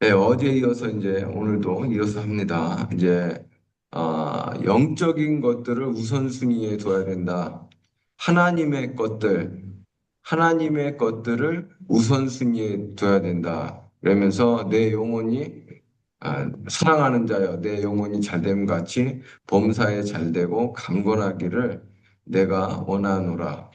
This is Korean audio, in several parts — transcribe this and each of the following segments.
네, 어제 이어서 이제 오늘도 이어서 합니다. 이제 영적인 것들을 우선순위에 둬야 된다. 하나님의 것들, 하나님의 것들을 우선순위에 둬야 된다. 그러면서 내 영혼이 사랑하는 자여, 내 영혼이 잘됨 같이 범사에 잘되고 강건하기를 내가 원하노라.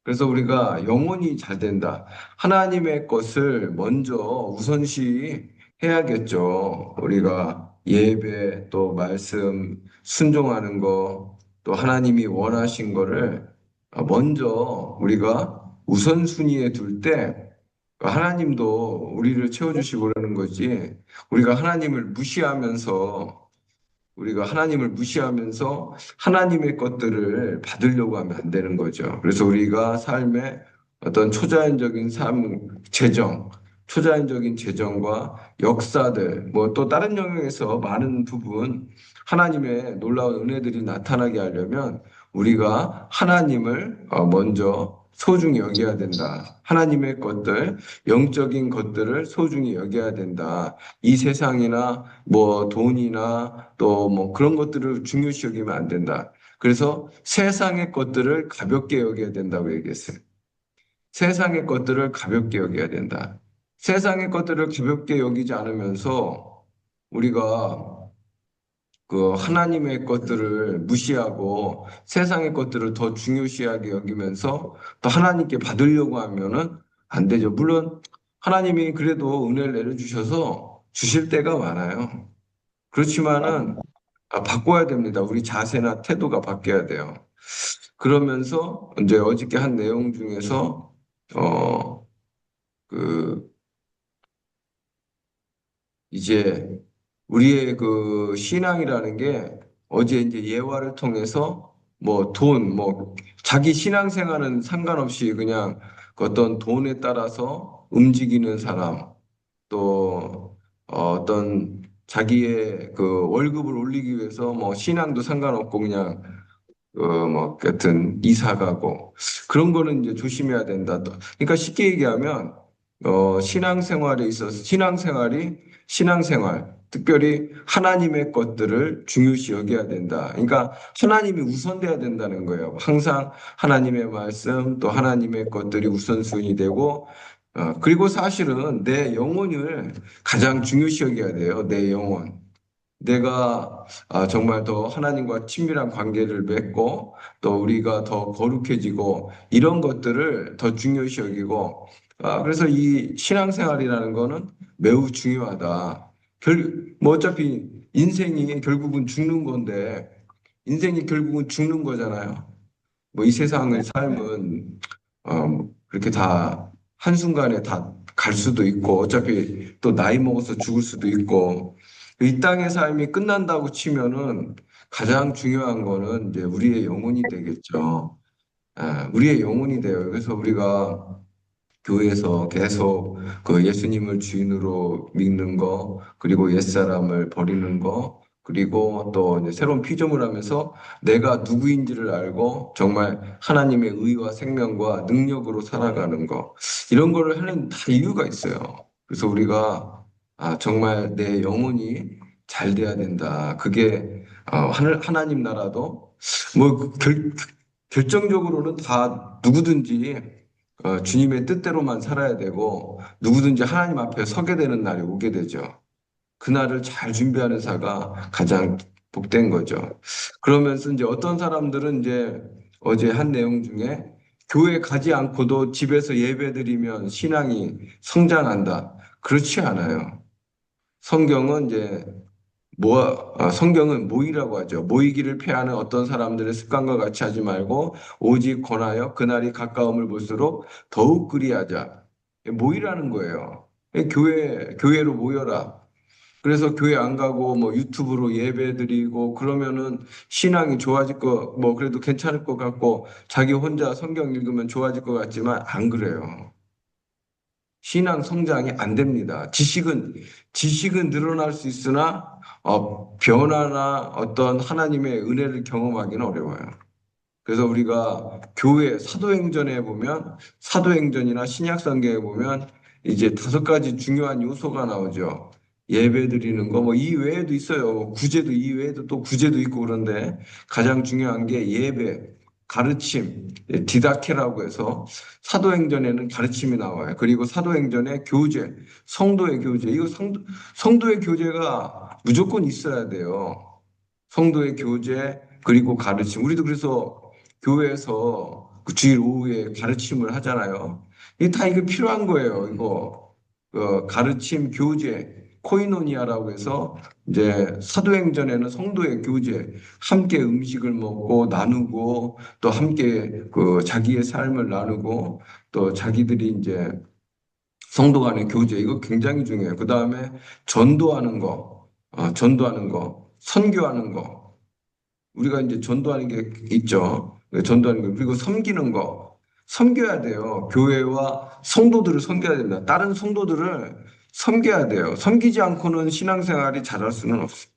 그래서 우리가 영혼이 잘 된다. 하나님의 것을 먼저 우선시 해야겠죠. 우리가 예배, 또 말씀, 순종하는 거, 또 하나님이 원하신 거를 먼저 우리가 우선순위에 둘 때 하나님도 우리를 채워주시고 그러는 거지. 우리가 하나님을 무시하면서 하나님의 것들을 받으려고 하면 안 되는 거죠. 그래서 우리가 삶의 어떤 초자연적인 재정과 역사들, 뭐 또 다른 영역에서 많은 부분 하나님의 놀라운 은혜들이 나타나게 하려면 우리가 하나님을 먼저 소중히 여겨야 된다. 하나님의 것들, 영적인 것들을 소중히 여겨야 된다. 이 세상이나 뭐 돈이나 또 뭐 그런 것들을 중요시 여기면 안 된다. 그래서 세상의 것들을 가볍게 여겨야 된다고 얘기했어요. 세상의 것들을 가볍게 여겨야 된다. 세상의 것들을 가볍게 여기지 않으면서 우리가 그 하나님의 것들을 무시하고 세상의 것들을 더 중요시하게 여기면서 또 하나님께 받으려고 하면은 안 되죠. 물론 하나님이 그래도 은혜를 내려주셔서 주실 때가 많아요. 그렇지만은 바꿔야 됩니다. 우리 자세나 태도가 바뀌어야 돼요. 그러면서 이제 어저께 한 내용 중에서 어 그 이제 우리의 그 신앙이라는 게 어제 이제 예화를 통해서 뭐 돈, 뭐 자기 신앙생활은 상관없이 그냥 그 어떤 돈에 따라서 움직이는 사람 또 어떤 자기의 그 월급을 올리기 위해서 뭐 신앙도 상관없고 그냥 뭐 같은 이사 가고 그런 거는 이제 조심해야 된다. 그러니까 쉽게 얘기하면 신앙생활에 있어서 신앙생활 특별히 하나님의 것들을 중요시 여겨야 된다. 그러니까 하나님이 우선돼야 된다는 거예요. 항상 하나님의 말씀 또 하나님의 것들이 우선순위 되고 그리고 사실은 내 영혼을 가장 중요시 여겨야 돼요. 내 영혼. 내가 정말 더 하나님과 친밀한 관계를 맺고 또 우리가 더 거룩해지고 이런 것들을 더 중요시 여기고 그래서 이 신앙생활이라는 거는 매우 중요하다. 뭐 어차피 인생이 결국은 죽는 건데 인생이 결국은 죽는 거잖아요. 뭐 이 세상의 삶은 그렇게 다 한순간에 다 갈 수도 있고 어차피 또 나이 먹어서 죽을 수도 있고 이 땅의 삶이 끝난다고 치면은 가장 중요한 거는 이제 우리의 영혼이 되겠죠. 우리의 영혼이 돼요. 그래서 우리가 교회에서 계속 그 예수님을 주인으로 믿는 거, 그리고 옛사람을 버리는 거, 그리고 또 이제 새로운 피조물 하면서 내가 누구인지를 알고 정말 하나님의 의와 생명과 능력으로 살아가는 거. 이런 거를 하는 다 이유가 있어요. 그래서 우리가 정말 내 영혼이 잘 돼야 된다. 그게 하나님 나라도 뭐 결정적으로는 다 누구든지 주님의 뜻대로만 살아야 되고 누구든지 하나님 앞에 서게 되는 날이 오게 되죠. 그날을 잘 준비하는 자가 가장 복된 거죠. 그러면서 이제 어떤 사람들은 이제 어제 한 내용 중에 교회 가지 않고도 집에서 예배드리면 신앙이 성장한다. 그렇지 않아요. 성경은 이제 성경은 모이라고 하죠. 모이기를 피하는 어떤 사람들의 습관과 같이 하지 말고 오직 권하여 그날이 가까움을 볼수록 더욱 그리하자. 모이라는 거예요. 교회로 모여라. 그래서 교회 안 가고 뭐 유튜브로 예배 드리고 그러면은 신앙이 좋아질 뭐 그래도 괜찮을 것 같고 자기 혼자 성경 읽으면 좋아질 것 같지만 안 그래요. 신앙 성장이 안 됩니다. 지식은 늘어날 수 있으나, 변화나 어떤 하나님의 은혜를 경험하기는 어려워요. 그래서 우리가 교회 사도행전이나 신약성경에 보면 이제 다섯 가지 중요한 요소가 나오죠. 예배 드리는 거, 뭐, 이 외에도 있어요. 구제도, 이 외에도 또 구제도 있고 그런데 가장 중요한 게 예배, 가르침, 디다케라고 해서 사도행전에는 가르침이 나와요. 그리고 사도행전에 교제, 성도의 교제. 이거 성도의 교제가 무조건 있어야 돼요. 성도의 교제, 그리고 가르침. 우리도 그래서 교회에서 그 주일 오후에 가르침을 하잖아요. 이게 다 이거 필요한 거예요. 이거 가르침, 교제, 코이노니아라고 해서 이제 사도행전에는 성도의 교제, 함께 음식을 먹고 나누고 또 함께 그 자기의 삶을 나누고 또 자기들이 이제 성도 간의 교제 이거 굉장히 중요해요. 그 다음에 전도하는 거, 전도하는 거, 선교하는 거. 우리가 이제 전도하는 게 있죠. 전도하는 거. 그리고 섬기는 거. 섬겨야 돼요. 교회와 성도들을 섬겨야 된다. 다른 성도들을 섬겨야 돼요. 섬기지 않고는 신앙생활이 잘할 수는 없어요.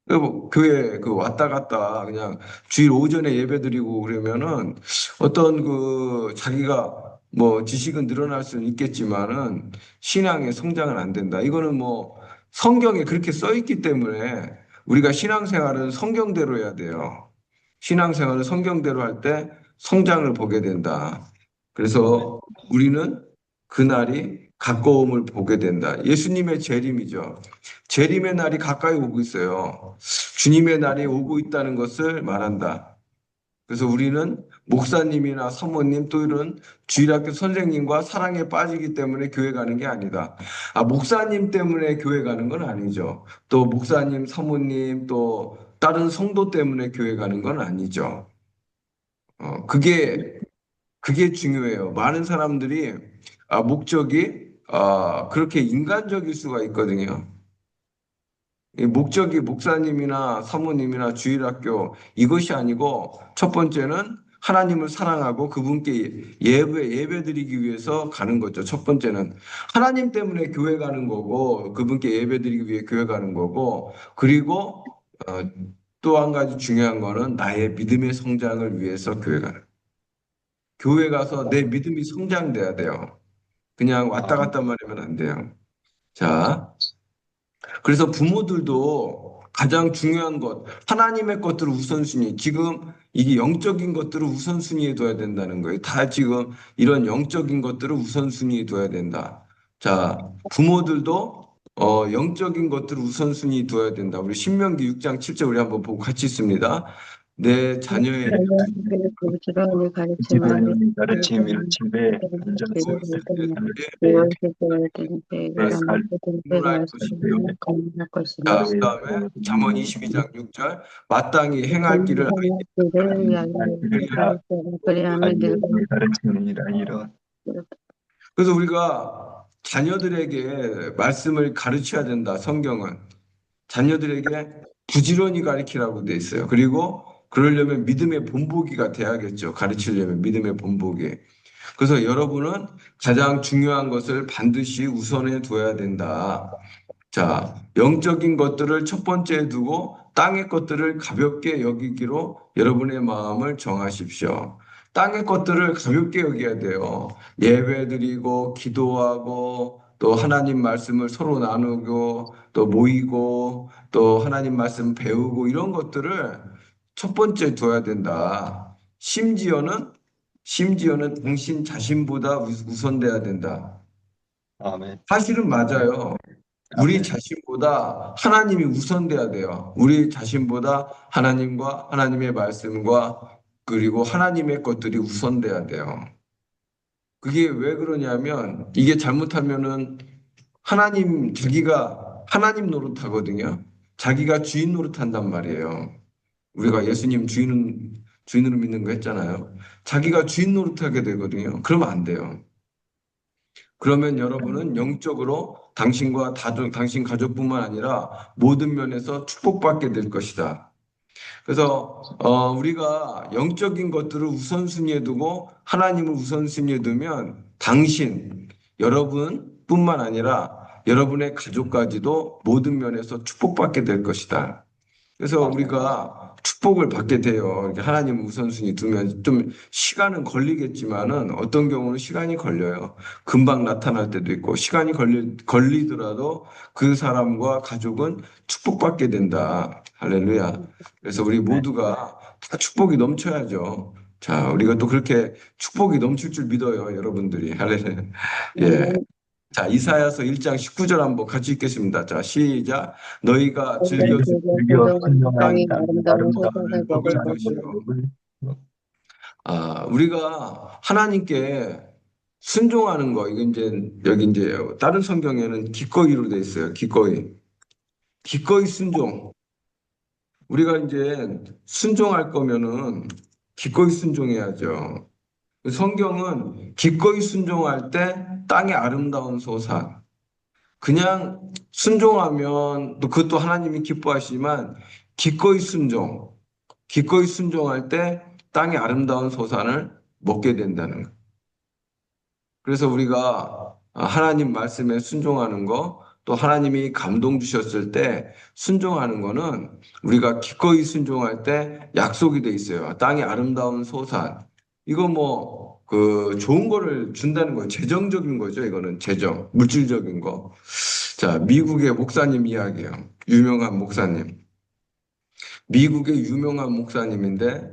뭐 교회 그 왔다 갔다 그냥 주일 오전에 예배 드리고 그러면은 어떤 그 자기가 뭐 지식은 늘어날 수는 있겠지만은 신앙의 성장은 안 된다. 이거는 뭐 성경에 그렇게 써 있기 때문에 우리가 신앙생활은 성경대로 해야 돼요. 신앙생활을 성경대로 할 때 성장을 보게 된다. 아멘. 그래서 우리는 그날이 가까움을 보게 된다. 예수님의 재림이죠. 재림의 날이 가까이 오고 있어요. 주님의 날이 오고 있다는 것을 말한다. 그래서 우리는 목사님이나 사모님 또 이런 주일학교 선생님과 사랑에 빠지기 때문에 교회 가는 게 아니다. 목사님 때문에 교회 가는 건 아니죠. 또 목사님, 사모님 또 다른 성도 때문에 교회 가는 건 아니죠. 그게 중요해요. 많은 사람들이 목적이 그렇게 인간적일 수가 있거든요. 이 목적이 목사님이나 사모님이나 주일학교 이것이 아니고 첫 번째는 하나님을 사랑하고 그분께 예배 드리기 위해서 가는 거죠. 첫 번째는 하나님 때문에 교회 가는 거고 그분께 예배 드리기 위해 교회 가는 거고 그리고 또 한 가지 중요한 거는 나의 믿음의 성장을 위해서 교회 가는 거예요. 교회 가서 내 믿음이 성장돼야 돼요. 그냥 왔다 아멘. 갔다만 하면 안 돼요. 자, 그래서 부모들도 가장 중요한 것, 하나님의 것들을 우선순위, 지금 이게 영적인 것들을 우선순위에 둬야 된다는 거예요. 다 지금 이런 영적인 것들을 우선순위에 둬야 된다. 자, 부모들도 영적인 것들을 우선순위에 둬야 된다. 우리 신명기 6장 7절 우리 한번 보고 같이 있습니다. 내 자녀의 부지런히 가르침하되 부지런히 가르치며 집에 앉아서 무엇을 때든지 내 갈 무엇이든지 문화의 것이며 말씀을 건할 것이며 자, 그 다음에 잠언 22장 6절 마땅히 행할 길을 그를 위하여 그리하라 그리하면 늙은 가르치니라 이런 그래서 우리가 자녀들에게 말씀을 가르쳐야 된다. 성경은 자녀들에게 부지런히 가르치라고 돼 있어요. 그리고 그러려면 믿음의 본보기가 돼야겠죠. 가르치려면 믿음의 본보기. 그래서 여러분은 가장 중요한 것을 반드시 우선해 둬야 된다. 자, 영적인 것들을 첫 번째에 두고 땅의 것들을 가볍게 여기기로 여러분의 마음을 정하십시오. 땅의 것들을 가볍게 여겨야 돼요. 예배드리고 기도하고 또 하나님 말씀을 서로 나누고 또 모이고 또 하나님 말씀 배우고 이런 것들을 첫 번째 둬야 된다. 심지어는 당신 자신보다 우선돼야 된다. 아멘. 사실은 맞아요. 우리 아멘. 자신보다 하나님이 우선돼야 돼요. 우리 자신보다 하나님과 하나님의 말씀과 그리고 하나님의 것들이 우선돼야 돼요. 그게 왜 그러냐면 이게 잘못하면은 자기가 하나님 노릇하거든요. 자기가 주인 노릇한단 말이에요. 우리가 예수님 주인으로 믿는 거 했잖아요. 자기가 주인 노릇하게 되거든요. 그러면 안 돼요. 그러면 여러분은 영적으로 당신 가족뿐만 아니라 모든 면에서 축복받게 될 것이다. 그래서 우리가 영적인 것들을 우선순위에 두고 하나님을 우선순위에 두면 여러분뿐만 아니라 여러분의 가족까지도 모든 면에서 축복받게 될 것이다. 그래서 우리가 축복을 받게 돼요. 이렇게 하나님 우선순위 두면 좀 시간은 걸리겠지만은 어떤 경우는 시간이 걸려요. 금방 나타날 때도 있고 시간이 걸리더라도 그 사람과 가족은 축복받게 된다. 할렐루야. 그래서 우리 네. 모두가 다 축복이 넘쳐야죠. 자, 우리가 또 그렇게 축복이 넘칠 줄 믿어요, 여러분들이. 할렐루야. 예. 아멘. 자, 이사야서 1장 19절 한번 같이 읽겠습니다. 자, 시작. 너희가 너희가 즐겨 즐겨 순종하는 땅의 아름다운 아름다움을 소산을 먹을 먹을 것이요. 것을 우리가 하나님께 순종하는 거, 이건 이제, 여기 이제, 다른 성경에는 기꺼이로 돼 있어요. 기꺼이. 기꺼이 순종. 우리가 이제 순종할 거면은 기꺼이 순종해야죠. 성경은 기꺼이 순종할 때 땅의 아름다운 소산. 그냥 순종하면 또 그것도 하나님이 기뻐하시지만 기꺼이 순종. 기꺼이 순종할 때 땅의 아름다운 소산을 먹게 된다는 거. 그래서 우리가 하나님 말씀에 순종하는 거, 또 하나님이 감동 주셨을 때 순종하는 거는 우리가 기꺼이 순종할 때 약속이 돼 있어요. 땅의 아름다운 소산. 이거 뭐, 그 좋은 거를 준다는 거예요. 재정적인 거죠. 이거는 재정, 물질적인 거. 자, 미국의 목사님 이야기예요. 유명한 목사님. 미국의 유명한 목사님인데,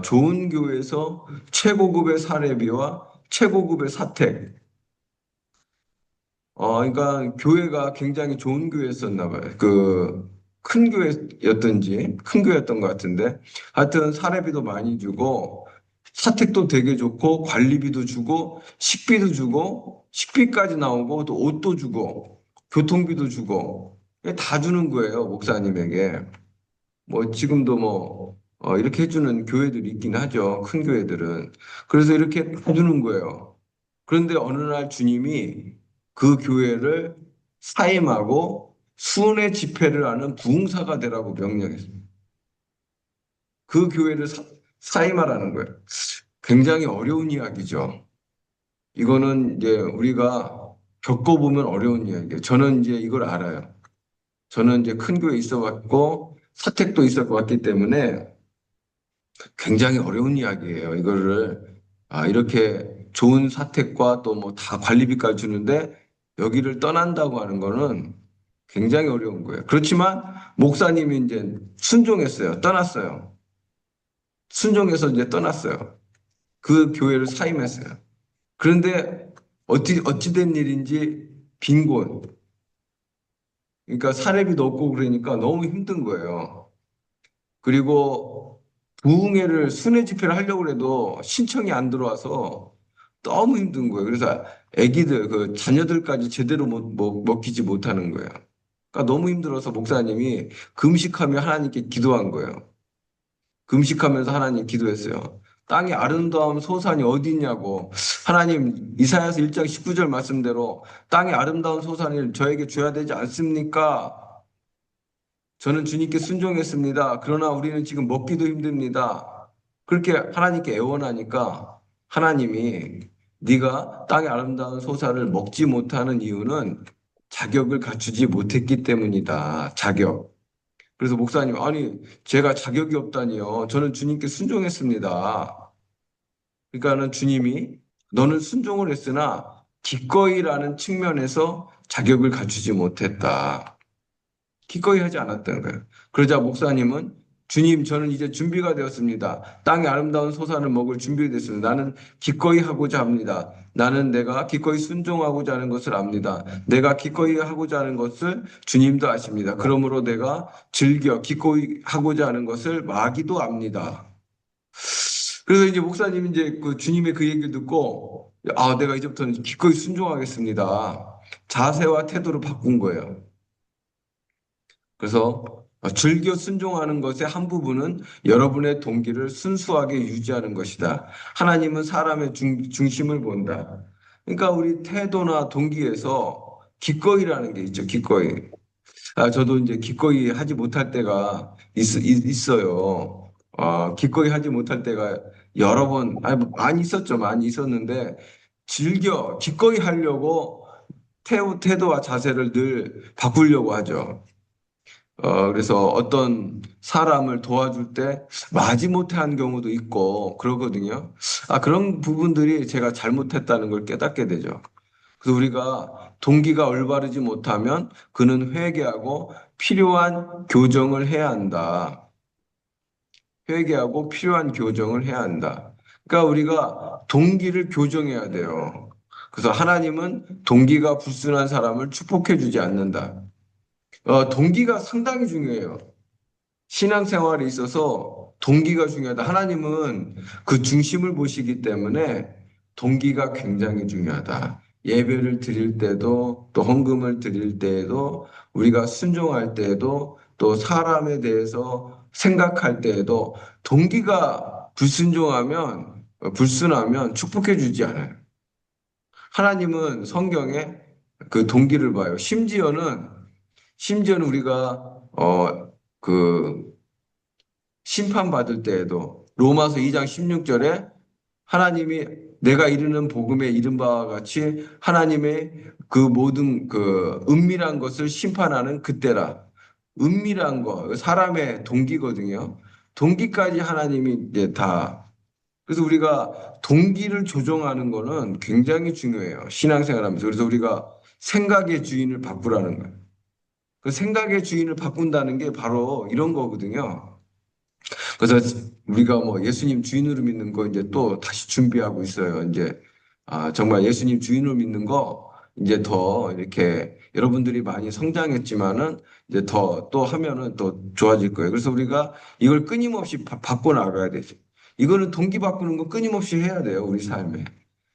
좋은 교회에서 최고급의 사례비와 최고급의 사택. 그러니까 교회가 굉장히 좋은 교회였었나 봐요. 큰 교회였던지, 큰 교회였던 것 같은데, 하여튼 사례비도 많이 주고, 사택도 되게 좋고, 관리비도 주고, 식비까지 나오고, 또 옷도 주고, 교통비도 주고, 다 주는 거예요, 목사님에게. 뭐 지금도 뭐 이렇게 해주는 교회들이 있긴 하죠. 큰 교회들은. 그래서 이렇게 해주는 거예요. 그런데 어느 날 주님이 그 교회를 사임하고 수은의 집회를 하는 부흥사가 되라고 명령했어요. 그 교회를 사임하라는 거예요. 굉장히 어려운 이야기죠. 이거는 이제 우리가 겪어보면 어려운 이야기예요. 저는 이제 이걸 알아요. 저는 이제 큰 교회에 있어 왔고 사택도 있어 왔기 때문에 굉장히 어려운 이야기예요. 이거를 이렇게 좋은 사택과 또 뭐 다 관리비까지 주는데 여기를 떠난다고 하는 거는 굉장히 어려운 거예요. 그렇지만 목사님이 이제 순종했어요. 떠났어요. 순종해서 이제 떠났어요. 그 교회를 사임했어요. 그런데 어찌 된 일인지 빈곤. 그러니까 사례비도 없고 그러니까 너무 힘든 거예요. 그리고 부흥회를 순회 집회를 하려고 해도 신청이 안 들어와서 너무 힘든 거예요. 그래서 아기들, 그 자녀들까지 제대로 먹히지 못하는 거예요. 그러니까 너무 힘들어서 목사님이 금식하며 하나님께 기도한 거예요. 금식하면서 하나님 기도했어요. 땅의 아름다운 소산이 어디 있냐고. 하나님, 이사야서 1장 19절 말씀대로 땅의 아름다운 소산을 저에게 줘야 되지 않습니까? 저는 주님께 순종했습니다. 그러나 우리는 지금 먹기도 힘듭니다. 그렇게 하나님께 애원하니까 하나님이 네가 땅의 아름다운 소사를 먹지 못하는 이유는 자격을 갖추지 못했기 때문이다. 자격. 그래서 목사님, 아니, 제가 자격이 없다니요. 저는 주님께 순종했습니다. 그러니까는 주님이 너는 순종을 했으나 기꺼이라는 측면에서 자격을 갖추지 못했다. 기꺼이 하지 않았다는 거예요. 그러자 목사님은 주님, 저는 이제 준비가 되었습니다. 땅의 아름다운 소산을 먹을 준비가 됐습니다. 나는 기꺼이 하고자 합니다. 나는 내가 기꺼이 순종하고자 하는 것을 압니다. 내가 기꺼이 하고자 하는 것을 주님도 아십니다. 그러므로 내가 즐겨 기꺼이 하고자 하는 것을 마귀도 압니다. 그래서 이제 목사님이 이제 그 주님의 그 얘기를 듣고 내가 이제부터는 기꺼이 순종하겠습니다. 자세와 태도를 바꾼 거예요. 그래서 즐겨 순종하는 것의 한 부분은 여러분의 동기를 순수하게 유지하는 것이다. 하나님은 사람의 중심을 본다. 그러니까 우리 태도나 동기에서 기꺼이라는 게 있죠. 기꺼이. 저도 이제 기꺼이 하지 못할 때가 있어요. 기꺼이 하지 못할 때가 여러 번, 뭐 많이 있었죠. 많이 있었는데 기꺼이 하려고 태도와 자세를 늘 바꾸려고 하죠. 그래서 어떤 사람을 도와줄 때 마지못해 한 경우도 있고 그러거든요. 그런 부분들이 제가 잘못했다는 걸 깨닫게 되죠. 그래서 우리가 동기가 올바르지 못하면 그는 회개하고 필요한 교정을 해야 한다. 회개하고 필요한 교정을 해야 한다. 그러니까 우리가 동기를 교정해야 돼요. 그래서 하나님은 동기가 불순한 사람을 축복해 주지 않는다. 동기가 상당히 중요해요. 신앙생활에 있어서 동기가 중요하다. 하나님은 그 중심을 보시기 때문에 동기가 굉장히 중요하다. 예배를 드릴 때도 또 헌금을 드릴 때에도 우리가 순종할 때에도 또 사람에 대해서 생각할 때에도 동기가 불순하면 축복해 주지 않아요. 하나님은 성경에 그 동기를 봐요. 심지어는 우리가 그 심판받을 때에도 로마서 2장 16절에 하나님이 내가 이르는 복음에 이른 바와 같이 하나님의 그 모든 그 은밀한 것을 심판하는 그때라. 은밀한 거, 사람의 동기거든요. 동기까지 하나님이 이제 다. 그래서 우리가 동기를 조정하는 거는 굉장히 중요해요. 신앙생활 하면서. 그래서 우리가 생각의 주인을 바꾸라는 거예요. 그 생각의 주인을 바꾼다는 게 바로 이런 거거든요. 그래서 우리가 뭐 예수님 주인으로 믿는 거 이제 또 다시 준비하고 있어요. 이제 정말 예수님 주인으로 믿는 거 이제 더 이렇게 여러분들이 많이 성장했지만은 이제 더 또 하면은 또 좋아질 거예요. 그래서 우리가 이걸 끊임없이 바꿔 나가야 되죠. 이거는 동기 바꾸는 거 끊임없이 해야 돼요. 우리 삶에.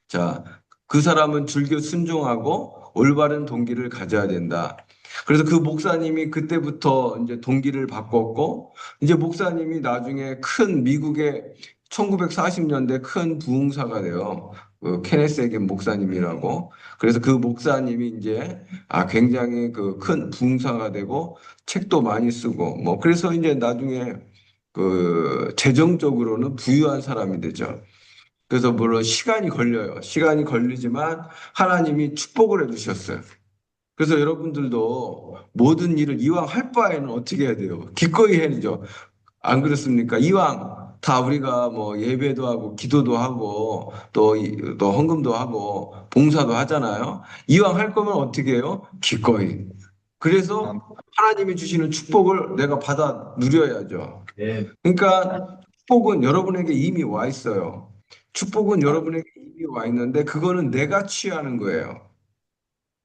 자, 그 사람은 즐겨 순종하고 올바른 동기를 가져야 된다. 그래서 그 목사님이 그때부터 이제 동기를 바꿨고, 이제 목사님이 나중에 큰 미국의 1940년대 큰 부흥사가 돼요. 그 케네스 에겐 목사님이라고. 그래서 그 목사님이 이제 굉장히 그 큰 부흥사가 되고 책도 많이 쓰고 뭐 그래서 이제 나중에 그 재정적으로는 부유한 사람이 되죠. 그래서 물론 시간이 걸려요. 시간이 걸리지만 하나님이 축복을 해주셨어요. 그래서 여러분들도 모든 일을 이왕 할 바에는 어떻게 해야 돼요? 기꺼이 해야죠. 안 그렇습니까? 이왕 다 우리가 뭐 예배도 하고 기도도 하고 또 헌금도 하고 봉사도 하잖아요. 이왕 할 거면 어떻게 해요? 기꺼이. 아멘. 그래서 하나님이 주시는 축복을 내가 받아 누려야죠. 그러니까 축복은 여러분에게 이미 와 있어요. 축복은 여러분에게 이미 와 있는데 그거는 내가 취하는 거예요.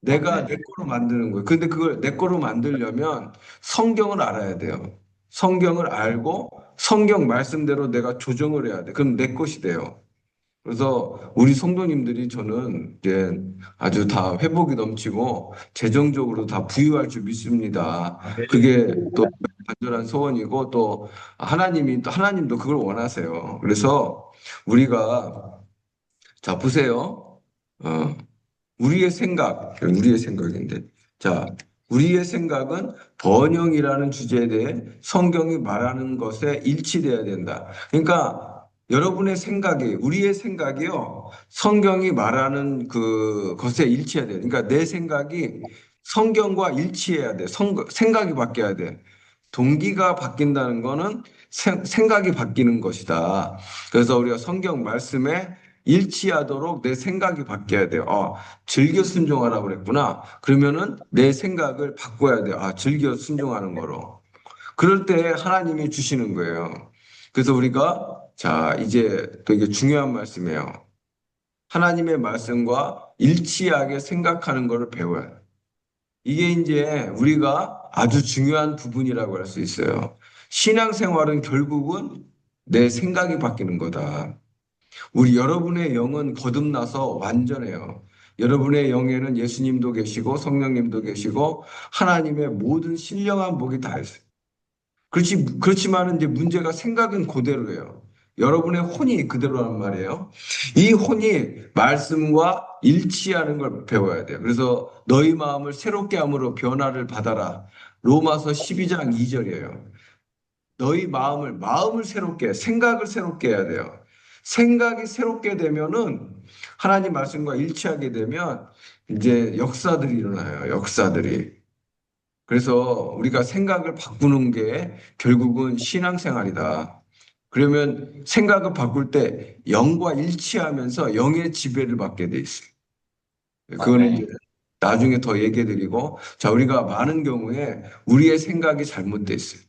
내가 내 거로 만드는 거예요. 근데 그걸 내 거로 만들려면 성경을 알아야 돼요. 성경을 알고 성경 말씀대로 내가 조정을 해야 돼. 그럼 내 것이 돼요. 그래서 우리 성도님들이 저는 이제 아주 다 회복이 넘치고 재정적으로 다 부유할 줄 믿습니다. 그게 또 간절한 소원이고 또 하나님도 그걸 원하세요. 그래서 우리가 자 보세요. 어, 우리의 생각인데. 자, 우리의 생각은 번영이라는 주제에 대해 성경이 말하는 것에 일치돼야 된다. 그러니까 여러분의 생각이, 우리의 생각이요, 성경이 말하는 그 것에 일치해야 돼. 그러니까 내 생각이 성경과 일치해야 돼. 생각이 바뀌어야 돼. 동기가 바뀐다는 거는 생각이 바뀌는 것이다. 그래서 우리가 성경 말씀에 일치하도록 내 생각이 바뀌어야 돼요. 즐겨 순종하라고 그랬구나. 그러면은 내 생각을 바꿔야 돼요. 즐겨 순종하는 거로. 그럴 때 하나님이 주시는 거예요. 그래서 우리가 자, 이제 또 이게 중요한 말씀이에요. 하나님의 말씀과 일치하게 생각하는 것을 배워요. 이게 이제 우리가 아주 중요한 부분이라고 할 수 있어요. 신앙생활은 결국은 내 생각이 바뀌는 거다. 여러분의 영은 거듭나서 완전해요. 여러분의 영에는 예수님도 계시고 성령님도 계시고 하나님의 모든 신령한 복이 다 있어요. 그렇지만 이제 문제가 생각은 그대로예요. 여러분의 혼이 그대로란 말이에요. 이 혼이 말씀과 일치하는 걸 배워야 돼요. 그래서 너희 마음을 새롭게 함으로 변화를 받아라. 로마서 12장 2절이에요. 너희 마음을 새롭게, 생각을 새롭게 해야 돼요. 생각이 새롭게 되면은 하나님 말씀과 일치하게 되면 이제 역사들이 일어나요. 역사들이. 그래서 우리가 생각을 바꾸는 게 결국은 신앙생활이다. 그러면 생각을 바꿀 때 영과 일치하면서 영의 지배를 받게 돼 있어요. 그거는 이제 아멘. 나중에 더 얘기해 드리고, 자, 우리가 많은 경우에 우리의 생각이 잘못돼 있어요.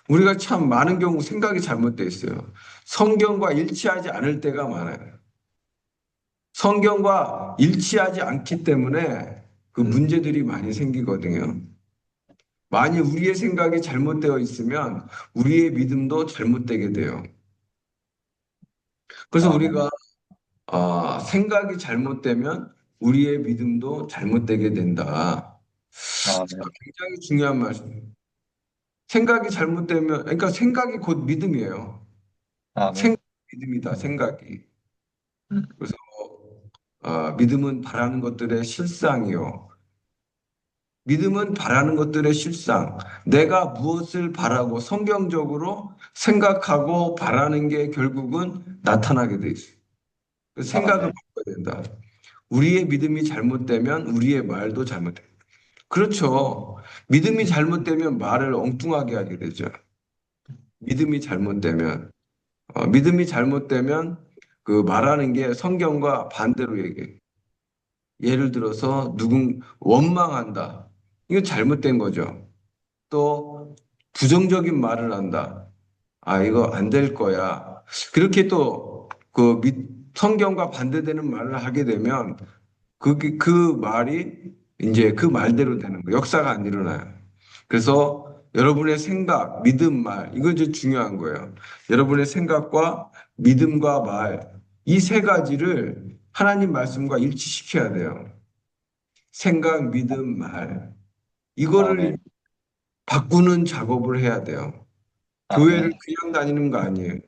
우리가 참 많은 경우 생각이 잘못돼 있어요. 성경과 일치하지 않을 때가 많아요. 성경과 일치하지 않기 때문에 그 문제들이 많이 생기거든요. 만일 우리의 생각이 잘못되어 있으면 우리의 믿음도 잘못되게 돼요. 그래서 아멘. 우리가 생각이 잘못되면 우리의 믿음도 잘못되게 된다. 자, 아멘. 굉장히 중요한 말씀. 생각이 잘못되면, 그러니까 생각이 곧 믿음이에요. 아멘. 생각이 믿음이다, 생각이. 그래서 믿음은 바라는 것들의 실상이요. 믿음은 바라는 것들의 실상. 내가 무엇을 바라고 성경적으로 생각하고 바라는 게 결국은 나타나게 돼 있어요. 그 생각을 아멘. 바꿔야 된다. 우리의 믿음이 잘못되면 우리의 말도 잘못돼. 그렇죠. 믿음이 잘못되면 말을 엉뚱하게 하게 되죠. 믿음이 잘못되면, 믿음이 잘못되면 그 말하는 게 성경과 반대로 얘기해요. 예를 들어서 원망한다. 이거 잘못된 거죠. 또 부정적인 말을 한다. 아, 이거 안 될 거야. 그렇게 또 성경과 반대되는 말을 하게 되면 그 말이 이제 그 말대로 되는 거예요. 역사가 안 일어나요. 그래서 여러분의 생각, 믿음, 말, 이거 이제 중요한 거예요. 여러분의 생각과 믿음과 말, 이 세 가지를 하나님 말씀과 일치시켜야 돼요. 생각, 믿음, 말. 이거를 아멘. 바꾸는 작업을 해야 돼요. 교회를 아멘. 그냥 다니는 거 아니에요.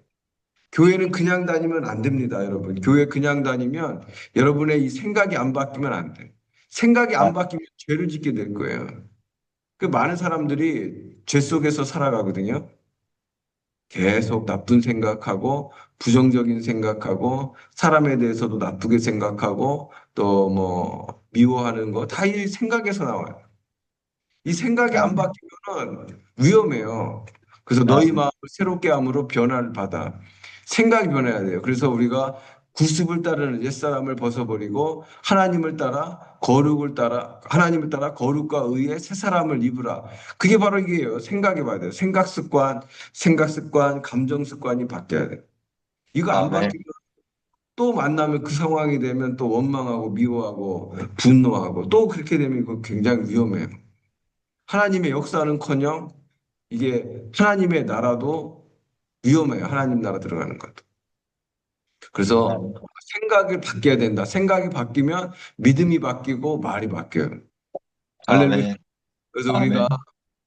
교회는 그냥 다니면 안 됩니다, 여러분. 교회 그냥 다니면 여러분의 이 생각이 안 바뀌면 안 돼. 생각이 안 아멘. 바뀌면 죄를 짓게 될 거예요. 그 많은 사람들이 죄 속에서 살아가거든요. 계속 나쁜 생각하고 부정적인 생각하고 사람에 대해서도 나쁘게 생각하고 또 뭐 미워하는 거 다 이 생각에서 나와요. 이 생각이 안 아멘. 바뀌면은 위험해요. 그래서 너희 아멘. 마음을 새롭게 함으로 변화를 받아. 생각이 변해야 돼요. 그래서 우리가 구습을 따르는 옛사람을 벗어버리고 하나님을 따라 거룩과 의의 새 사람을 입으라. 그게 바로 이게요. 생각이 봐야 돼요. 생각 습관, 감정 습관이 바뀌어야 돼요. 이거 안 아멘. 바뀌면 또 만나면 그 상황이 되면 또 원망하고 미워하고 분노하고 또 그렇게 되면 이거 굉장히 위험해요. 하나님의 역사는커녕 이게 하나님의 나라도 위험해요. 하나님 나라 들어가는 것도. 그래서 아멘. 생각을 바뀌어야 된다. 생각이 바뀌면 믿음이 바뀌고 말이 바뀌어요. 할렐루야. 아멘. 그래서 우리가 아멘.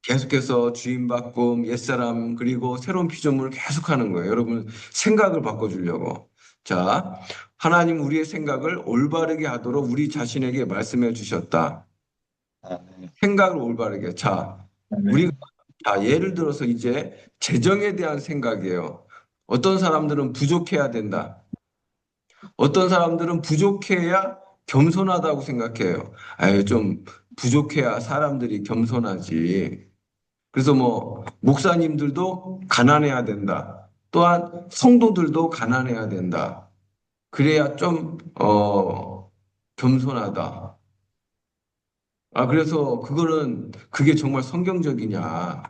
계속해서 주임 바꿈, 옛사람, 그리고 새로운 피조물을 계속하는 거예요. 여러분 생각을 바꿔주려고. 자, 하나님 우리의 생각을 올바르게 하도록 우리 자신에게 말씀해 주셨다. 아멘. 생각을 올바르게. 자, 우리가 아멘. 예를 들어서 이제 재정에 대한 생각이에요. 어떤 사람들은 부족해야 된다. 어떤 사람들은 부족해야 겸손하다고 생각해요. 아유, 좀 부족해야 사람들이 겸손하지. 그래서 뭐, 목사님들도 가난해야 된다. 또한 성도들도 가난해야 된다. 그래야 좀, 겸손하다. 그래서 그게 정말 성경적이냐.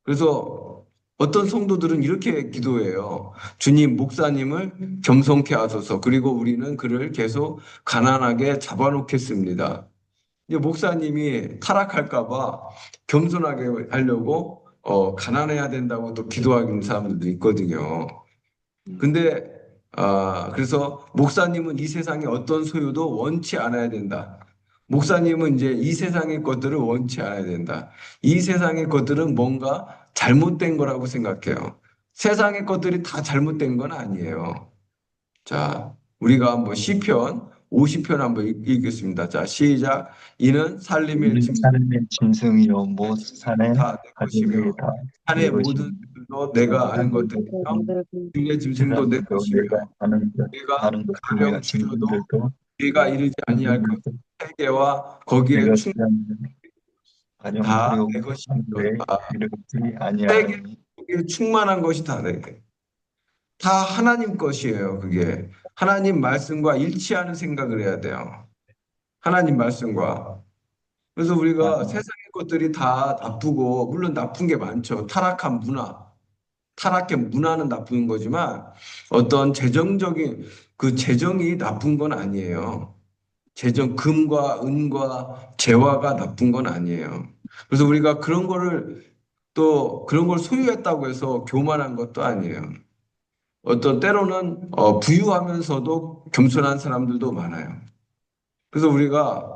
그래서 어떤 성도들은 이렇게 기도해요. 주님, 목사님을 겸손케 하소서. 그리고 우리는 그를 계속 가난하게 잡아놓겠습니다. 이제 목사님이 타락할까 봐 겸손하게 하려고 가난해야 된다고 또 기도하는 사람들도 있거든요. 근데 그래서 목사님은 이 세상의 어떤 소유도 원치 않아야 된다. 목사님은 이제 이 세상의 것들을 원치 않아야 된다. 이 세상의 것들은 뭔가 잘못된 거라고 생각해요. 세상의 것들이 다 잘못된 건 아니에요. 자, 우리가 한번 시편 50편 한번 읽겠습니다. 자, 시작. 이는 살림의 우리 짐승 삶의 짐승이요 못 산에 다내 것이며 가족이 다 산의 내 모든 것입니다. 들도 내가 아는 것들이며 들의 짐승도 내 세상들도 것이며 내가 내가 아는 가령 것들이며 줄여도 짐승들도 네가 이르지 아니할 것 짐승들도 세계와 거기에 내가 충 취하는 가령 다 그 내 것이 한데 아, 이르지 세계 아니하노니 속에 충만한 것이 다 내 것. 다 하나님 것이에요. 그게 하나님 말씀과 일치하는 생각을 해야 돼요. 하나님 말씀과. 그래서 우리가 아멘. 세상의 것들이 다 나쁘고 물론 나쁜 게 많죠. 타락한 문화. 타락한 문화는 나쁜 거지만 어떤 재정적인 그 재정이 나쁜 건 아니에요. 재정 금과 은과 재화가 나쁜 건 아니에요. 그래서 우리가 그런 거를 또 그런 걸 소유했다고 해서 교만한 것도 아니에요. 어떤 때로는 부유하면서도 겸손한 사람들도 많아요. 그래서 우리가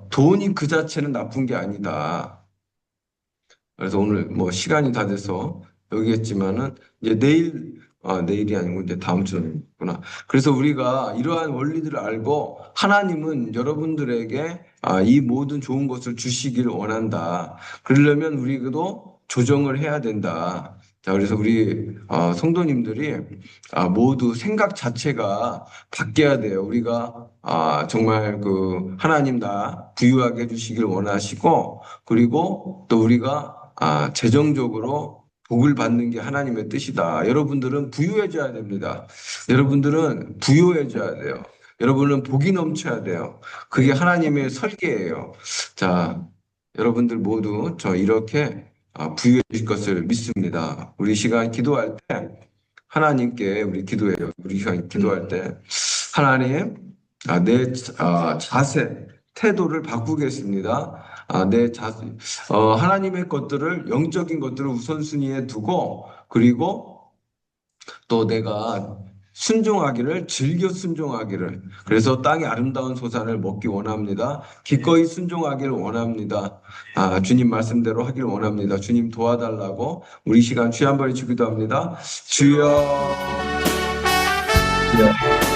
돈이 그 자체는 나쁜 게 아니다. 그래서 오늘 뭐 시간이 다 돼서 여기겠지만은 이제 내일이 아니고 이제 다음 주구나. 그래서 우리가 이러한 원리들을 알고 하나님은 여러분들에게 이 모든 좋은 것을 주시기를 원한다. 그러려면 우리도 조정을 해야 된다. 자, 그래서 우리 성도님들이 모두 생각 자체가 바뀌어야 돼요. 우리가 정말 그 하나님 다 부유하게 해주시길 원하시고 그리고 또 우리가 재정적으로 복을 받는 게 하나님의 뜻이다. 여러분들은 부유해져야 됩니다. 여러분들은 부유해져야 돼요. 여러분은 복이 넘쳐야 돼요. 그게 하나님의 설계예요. 자, 여러분들 모두 저 이렇게 부유해질 것을 믿습니다. 우리 시간 기도할 때 하나님께 우리 기도해요. 우리 시간 기도할 때 하나님, 내 자세, 태도를 바꾸겠습니다. 하나님의 것들을, 영적인 것들을 우선순위에 두고, 그리고 또 내가 순종하기를, 즐겨 순종하기를. 그래서 땅의 아름다운 소산을 먹기 원합니다. 기꺼이 순종하기를 원합니다. 주님 말씀대로 하기를 원합니다. 주님 도와달라고 우리 시간 주여 한번 외치기도 합니다. 주여. 예.